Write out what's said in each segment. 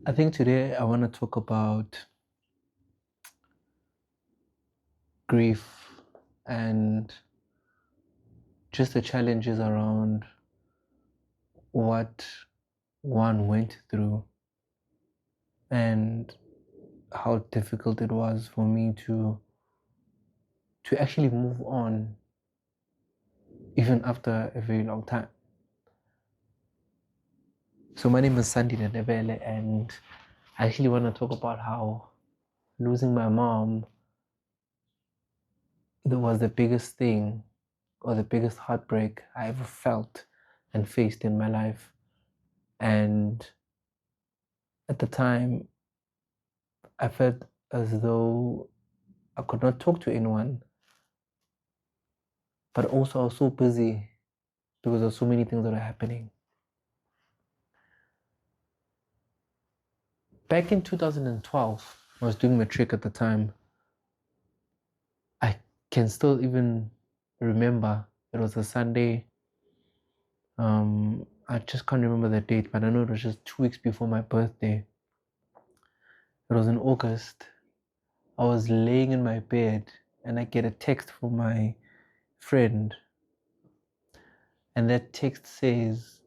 I think today I want to talk about grief and just the challenges around what one went through and how difficult it was for me to actually move on even after a very long time. So my name is Sandy Nadebele, and I actually want to talk about how losing my mom was the biggest thing or the biggest heartbreak I ever felt and faced in my life. And at the time, I felt as though I could not talk to anyone, but also I was so busy because of so many things that are happening. Back in 2012, I was doing matric at the time. I can still even remember it was a Sunday. I just can't remember the date, but I know it was just 2 weeks before my birthday. It was in August. I was laying in my bed and I get a text from my friend, and that text says,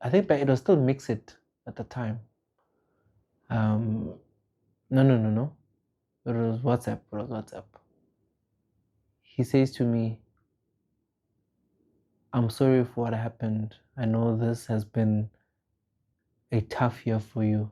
I think it was still Mix It at the time. No. It was WhatsApp. It was WhatsApp. He says to me, I'm sorry for what happened. I know this has been a tough year for you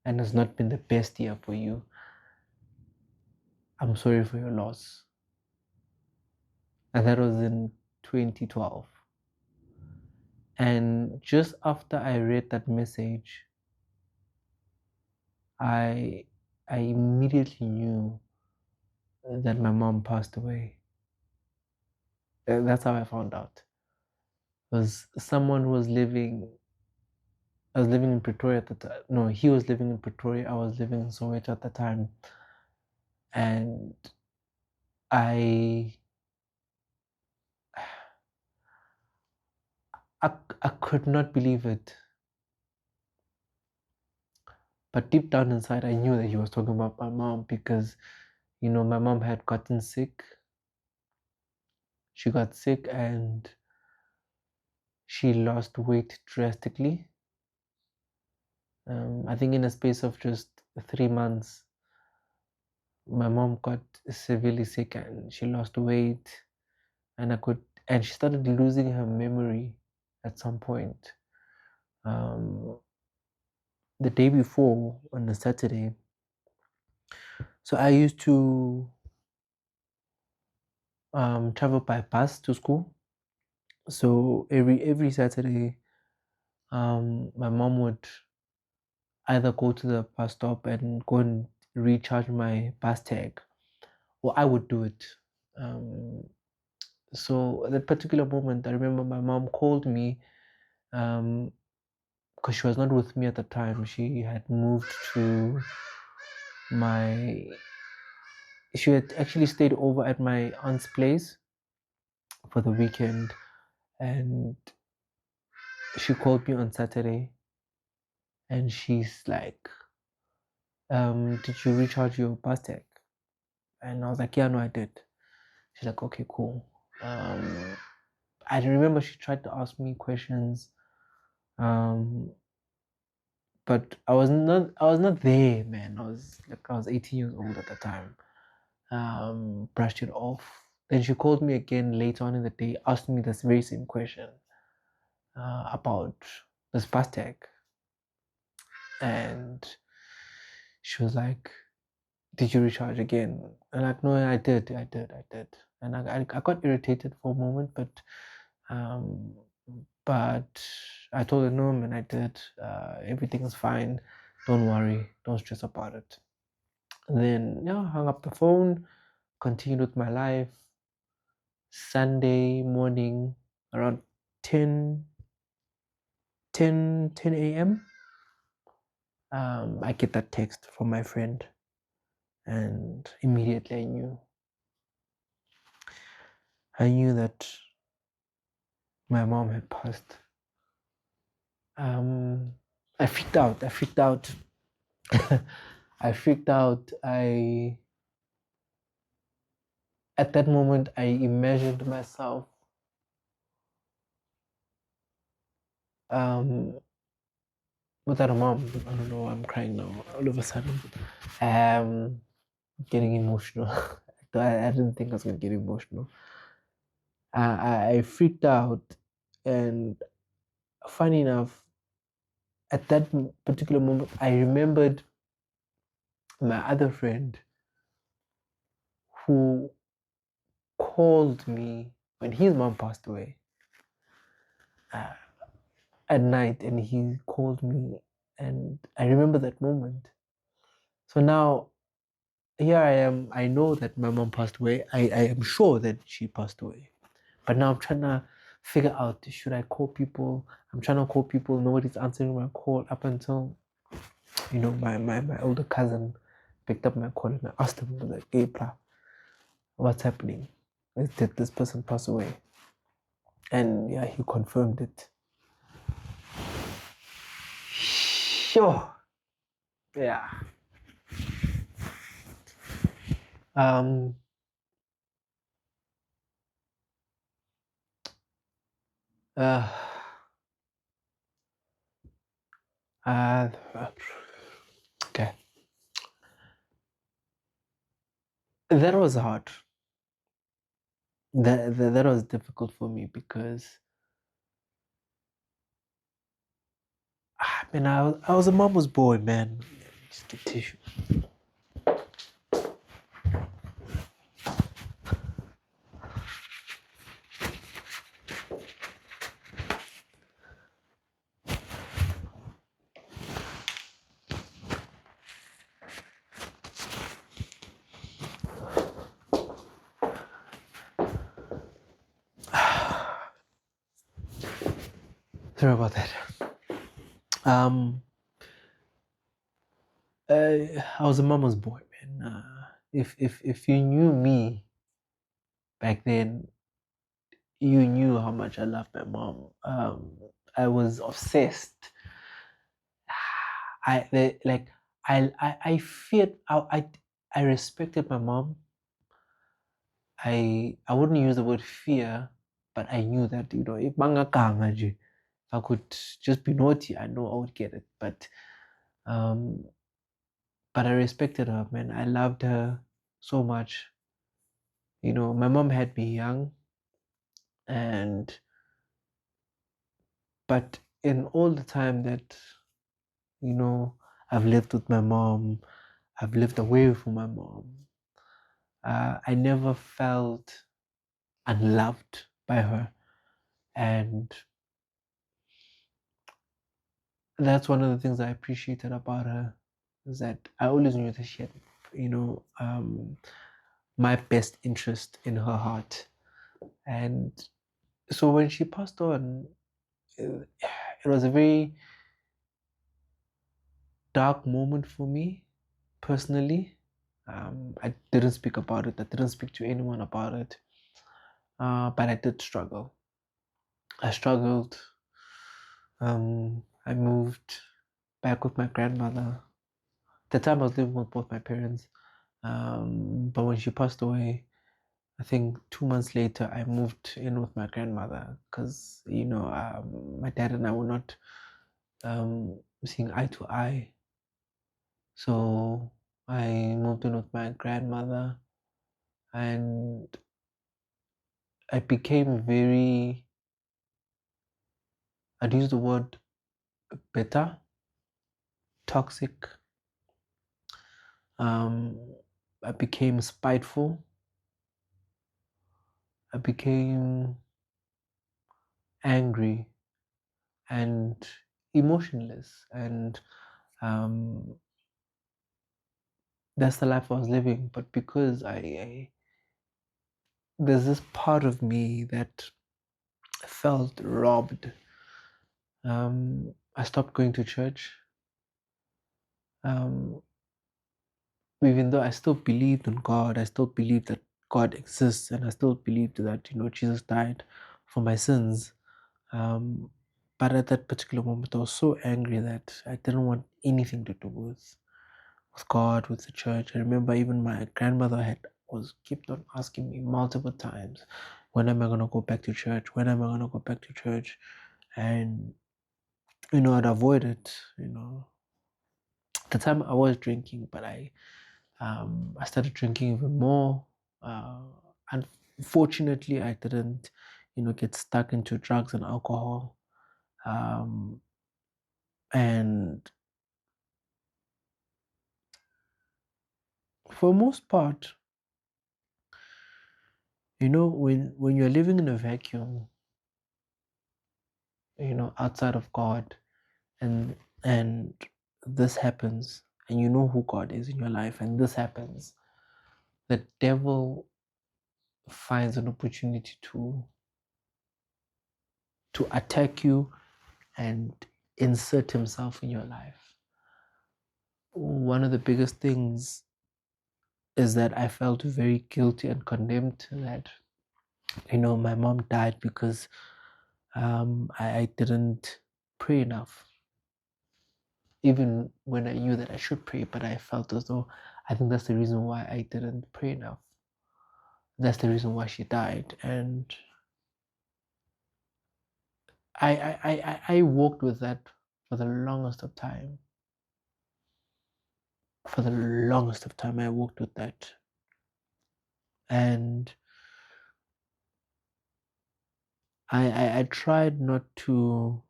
and has not been the best year for you. I'm sorry for your loss. And that was in 2012. And just after I read that message, I I immediately knew that my mom passed away. That's how I found out. It was someone who was living. I was living in Pretoria at the time. No, he was living in Pretoria. I was living in Soweto at the time, and I, I could not believe it. But deep down inside, I knew that he was talking about my mom because, my mom had gotten sick. She got sick and she lost weight drastically. I think in a space of just 3 months, my mom got severely sick and she lost weight, and she started losing her memory at some point. Um, the day before, on a Saturday, so I used to travel by bus to school. So every Saturday, my mom would either go to the bus stop and go and recharge my bus tag, or I would do it. Um, so at that particular moment, I remember my mom called me because she was not with me at the time. She had moved to my. She had actually stayed over at my aunt's place for the weekend, and she called me on Saturday, and she's like, "Did you recharge your bus tag?" And I was like, "Yeah, no, I did." She's like, "Okay, cool." I remember she tried to ask me questions, um, but I was not there, man. I was 18 years old at the time. Brushed it off. Then she called me again later on in the day, asked me this very same question about this bus tag, and she was like, "Did you recharge again?" And like, "No, I did." And I got irritated for a moment, um, but I told her, "No, man, I did. Everything is fine. Don't worry. Don't stress about it." And then, yeah, hung up the phone, continued with my life. Sunday morning around 10, 10 a.m. I get that text from my friend, and immediately I knew that my mom had passed. I freaked out. I freaked out. I freaked out. At that moment I imagined myself without a mom. I don't know. I'm crying now. All of a sudden, getting emotional. I didn't think I was gonna get emotional. I freaked out, and funny enough, at that particular moment, I remembered my other friend who called me when his mom passed away at night, and he called me, and I remember that moment. So now here I am. I know that my mom passed away. I am sure that she passed away. But now I'm trying to figure out, should I call people? I'm trying to call people. Nobody's answering my call up until, my older cousin picked up my call, and I asked him, like, hey, blah, what's happening? Did this person pass away? And yeah, he confirmed it. Sure. Yeah. Um, uh, uh, okay. That was hard. That was difficult for me because man, I was a mama's boy, man. Just get tissue. Sorry about that. I was a mama's boy, man. If you knew me back then, you knew how much I loved my mom. I was obsessed. I feared. I respected my mom. I wouldn't use the word fear, but I knew that if I could just be naughty, I know I would get it. Um, but I respected her, man. I loved her so much. My mom had me young, and but in all the time that I've lived with my mom, I've lived away from my mom. I never felt unloved by her, and that's one of the things I appreciated about her, is that I always knew that she had, my best interest in her heart. And so when she passed on, it was a very dark moment for me personally. I didn't speak about it. I didn't speak to anyone about it. But I did struggle. I struggled. I moved back with my grandmother. At the time, I was living with both my parents. But when she passed away, I think 2 months later, I moved in with my grandmother because, my dad and I were not seeing eye to eye. So I moved in with my grandmother, and I became very, I'd use the word bitter, toxic. I became spiteful. I became angry and emotionless. And um, that's the life I was living. But because there's this part of me that felt robbed, I stopped going to church. Um, Even though I still believed in God, I still believed that God exists, and I still believed that Jesus died for my sins. But at that particular moment, I was so angry that I didn't want anything to do with God, with the church. I remember even my grandmother was kept on asking me multiple times, when am I gonna go back to church? When am I gonna go back to church? And I'd avoid it. At the time I was drinking, but I started drinking even more. Uh, Unfortunately, I didn't, get stuck into drugs and alcohol. Um, and for most part, when you're living in a vacuum, outside of God, and this happens, and you know who God is in your life, and this happens, the devil finds an opportunity to attack you and insert himself in your life. One of the biggest things is that I felt very guilty and condemned that my mom died because I didn't pray enough, even when I knew that I should pray. But I felt as though I think that's the reason why I didn't pray enough. That's the reason why she died. And I walked with that for the longest of time. For the longest of time, I walked with that. And I tried not to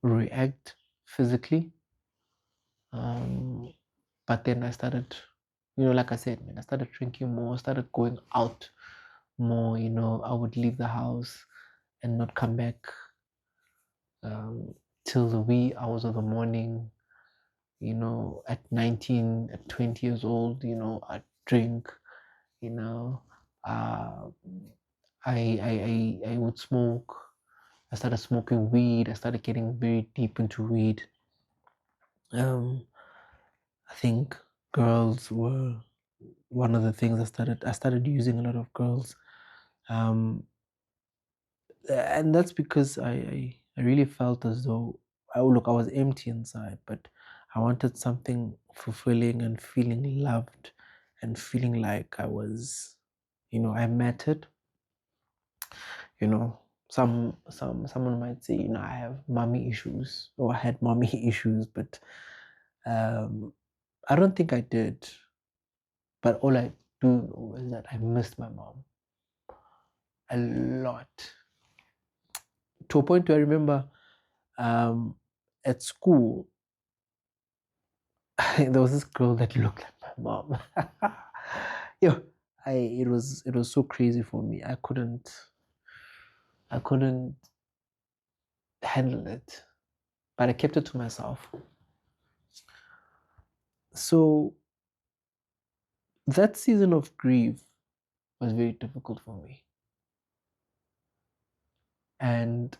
react physically. But then I started, like I said, man, I started drinking more, started going out more. I would leave the house and not come back till the wee hours of the morning. At 19, at 20 years old, I drink, you know, uh, I would smoke. I started smoking weed. I started getting very deep into weed. Um, I think girls were one of the things I started using a lot of girls. Um, and that's because I really felt as though I was empty inside, but I wanted something fulfilling and feeling loved and feeling like I was, I mattered. You know, someone might say, I have mommy issues or I had mommy issues, but um, I don't think I did. But all I do know is that I missed my mom a lot, to a point where I remember um, at school there was this girl that looked like my mom. Yeah, it was so crazy for me. I couldn't handle it, but I kept it to myself. So that season of grief was very difficult for me, and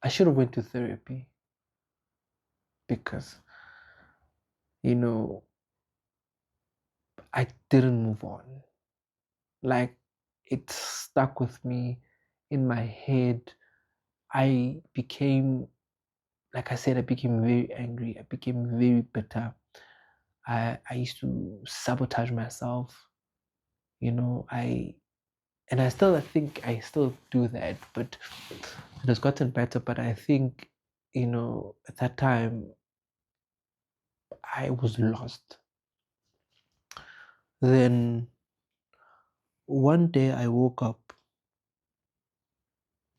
I should have went to therapy because you know I didn't move on. Like, it stuck with me in my head. I became, like I said, I became very angry. I became very bitter. I used to sabotage myself. I think I still do that, but it has gotten better. But I think, at that time, I was lost. Then one day I woke up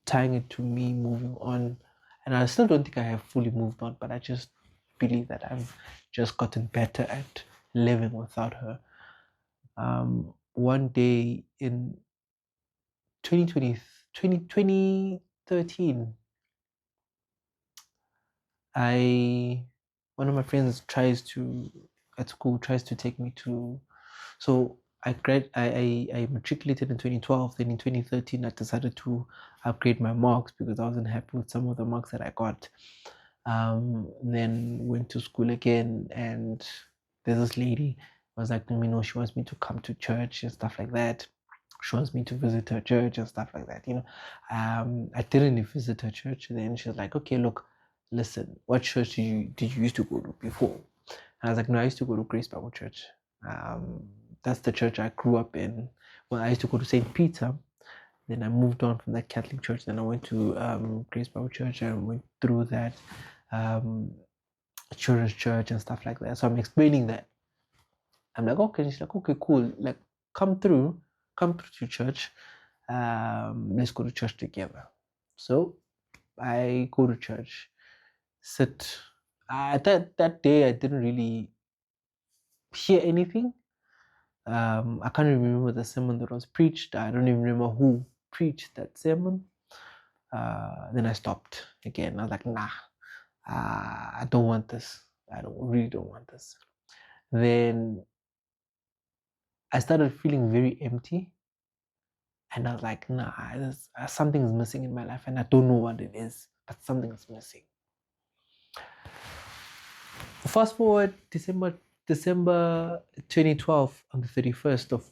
tying it to me moving on. And I still don't think I have fully moved on, but I just believe that I've just gotten better at living without her. One day in 2020, 2013, I one of my friends at school tries to take me to. So I matriculated in 2012. Then in 2013, I decided to upgrade my marks because I wasn't happy with some of the marks that I got. Then went to school again, and there's this lady was like, she wants me to come to church and stuff like that. She wants me to visit her church and stuff like that. I didn't visit her church. And then she was like, okay, look, listen, what church did you used to go to before? And I was like, no, I used to go to Grace Bible Church. That's the church I grew up in. Well, I used to go to St. Peter. Then I moved on from that Catholic church. Then I went to Grace Bible Church and went through that children's church and stuff like that. So I'm explaining that. I'm like, okay. She's like, okay, cool. Like, come through to church. Let's go to church together. So I go to church, sit. That day I didn't really hear anything. I can't even remember the sermon that was preached. I don't even remember who preached that sermon. Then I stopped again. I was like, nah, I don't want this. Really don't want this. Then I started feeling very empty. And I was like, nah, something is missing in my life. And I don't know what it is, but something is missing. Fast forward December 2012, on the 31st of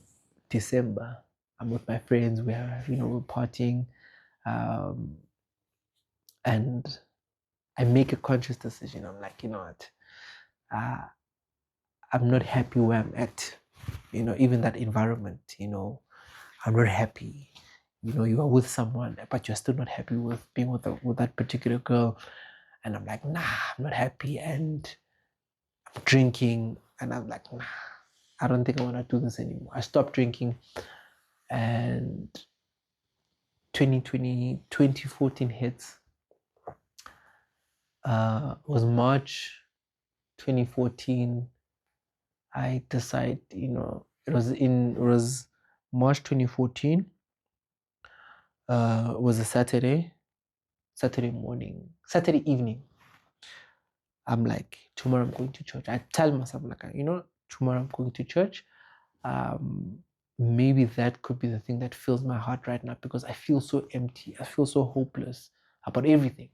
December, I'm with my friends. We're partying. And I make a conscious decision. I'm like, you know what? I'm not happy where I'm at. Even that environment, I'm not happy. You are with someone, but you're still not happy with being with that particular girl. And I'm like, nah, I'm not happy. And I'm drinking. And I'm like, nah, I don't think I want to do this anymore. I stopped drinking. And 2014 hits. Was March 2014. I decide, it was March 2014. It was a Saturday evening. I'm like, tomorrow I'm going to church. I tell myself, like, tomorrow I'm going to church. Maybe that could be the thing that fills my heart right now, because I feel so empty. I feel so hopeless about everything,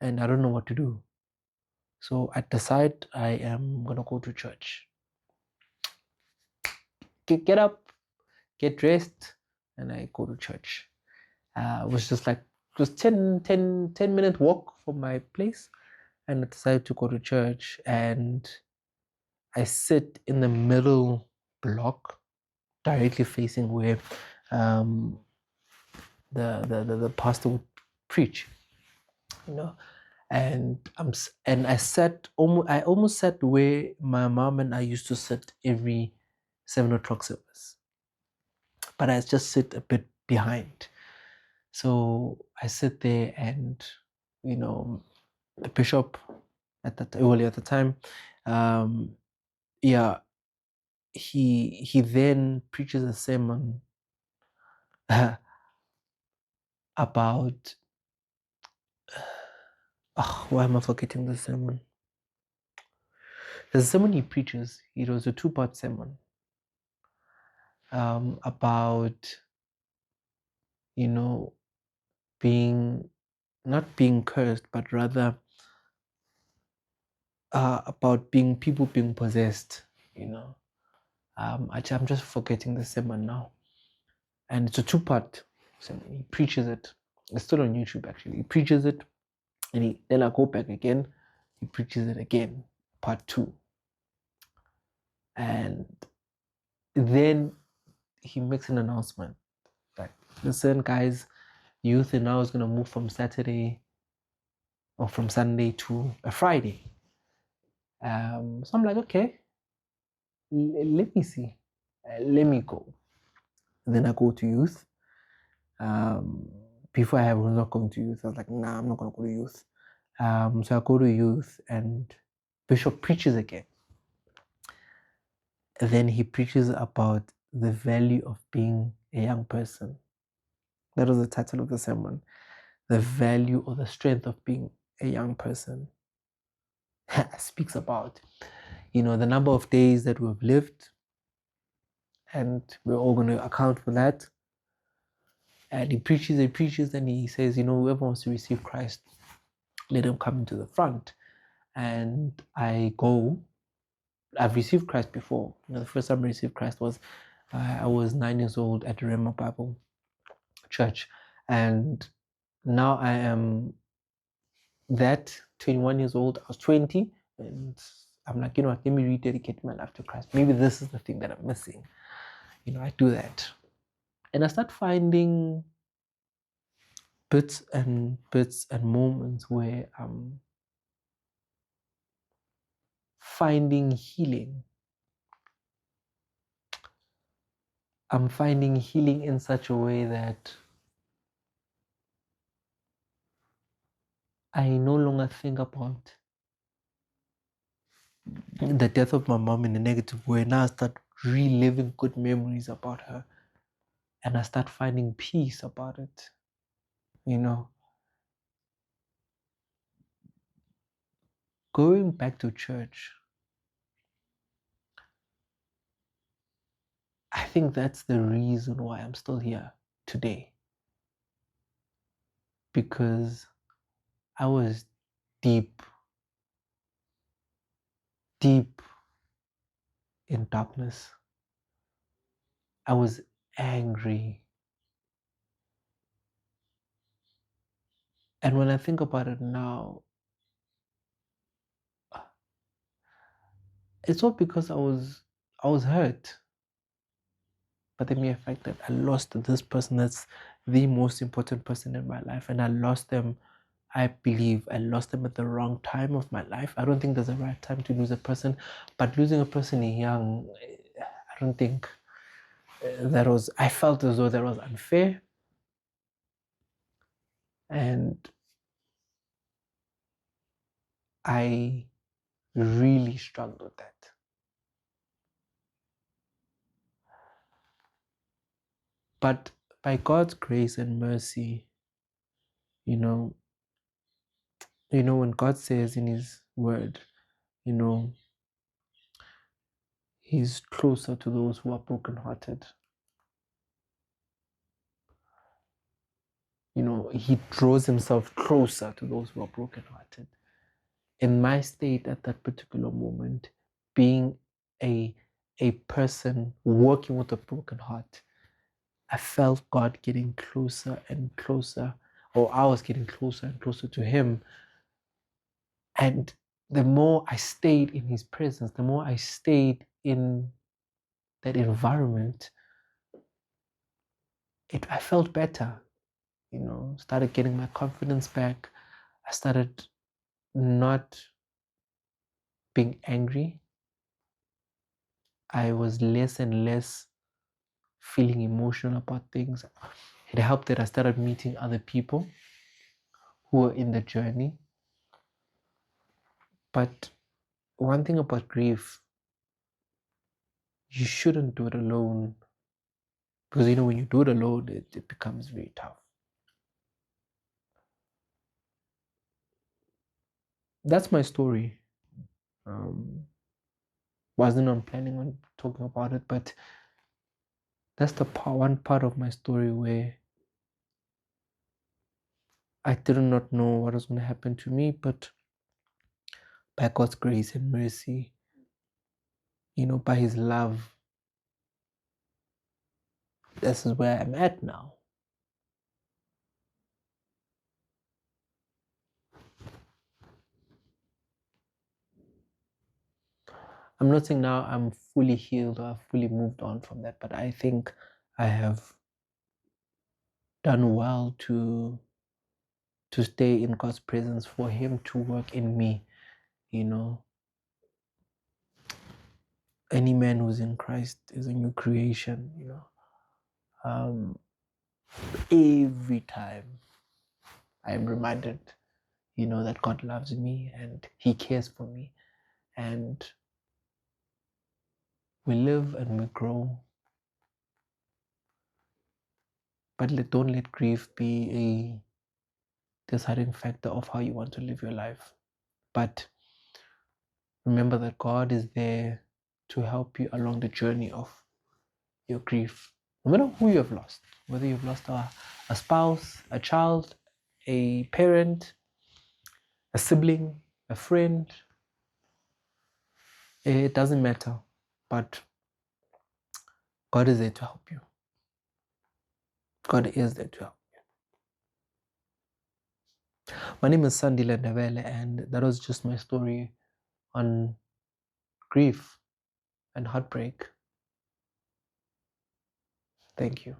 and I don't know what to do. So I decide I am gonna go to church. Get up, get dressed, and I go to church. It was just like, it was 10-minute walk from my place, and I decided to go to church. And I sit in the middle block, directly facing where the pastor would preach, and I almost sat where my mom and I used to sit every 7 o'clock service, but I just sit a bit behind. So I sit there, and the bishop at the time, he then preaches a sermon about why am I forgetting the sermon? The sermon he preaches, it was a 2-part sermon about not being cursed, but rather about people being possessed. I'm just forgetting the sermon now, and it's a 2-part sermon. He preaches it. It's still on YouTube, actually. He preaches it, and then I go back again. He preaches it again, part 2, and then he makes an announcement that, listen, guys, youth now is going to move from Saturday or from Sunday to a Friday. So I'm like, okay, let me see. Let me go. And then I go to youth. Before I was not going to youth. I was like, nah, I'm not going to go to youth. So I go to youth, and Bishop preaches again. And then he preaches about the value of being a young person. That was the title of the sermon. The value or the strength of being a young person. Speaks about, the number of days that we've lived, and we're all going to account for that. And he preaches, and he says, whoever wants to receive Christ, let him come into the front. And I go. I've received Christ before. The first time I received Christ was I was 9 years old at Rema Bible Church, and now I am that 21 years old. I was 20, and I'm like, you know what, let me rededicate my life to Christ. Maybe this is the thing that I'm missing. I do that. And I start finding bits and moments where I'm finding healing. I'm finding healing in such a way that I no longer think about the death of my mom in a negative way. Now I start reliving good memories about her, and I start finding peace about it. Going back to church, I think that's the reason why I'm still here today, because I was deep, deep in darkness. I was angry. And when I think about it now, it's not because I was hurt, but the mere fact that I lost this person that's the most important person in my life, and I lost them. I believe I lost them at the wrong time of my life. I don't think there's a right time to lose a person, but losing a person young, I don't think I felt as though that was unfair, and I really struggled with that. But by God's grace and mercy, you know, when God says in His Word, He's closer to those who are brokenhearted. He draws Himself closer to those who are brokenhearted. In my state at that particular moment, being a person working with a broken heart, I felt God getting closer and closer, or I was getting closer and closer to Him. And the more I stayed in His presence, the more I stayed in that environment, I felt better. Started getting my confidence back. I started not being angry. I was less and less feeling emotional about things. It helped that I started meeting other people who were in the journey. But one thing about grief, you shouldn't do it alone, because when you do it alone, it becomes very tough. That's my story. Wasn't on planning on talking about it, but that's the one part of my story where I did not know what was going to happen to me, but by God's grace and mercy, by His love, this is where I'm at now. I'm not saying now I'm fully healed or I've fully moved on from that, but I think I have done well to stay in God's presence, for Him to work in me. Any man who's in Christ is a new creation. Every time I am reminded, that God loves me and He cares for me, and we live and we grow. But don't let grief be a deciding factor of how you want to live your life. But remember that God is there to help you along the journey of your grief. No matter who you have lost, whether you've lost a spouse, a child, a parent, a sibling, a friend, it doesn't matter. But God is there to help you. God is there to help you. My name is Sandile Ndebele, and that was just my story on grief and heartbreak. Thank you.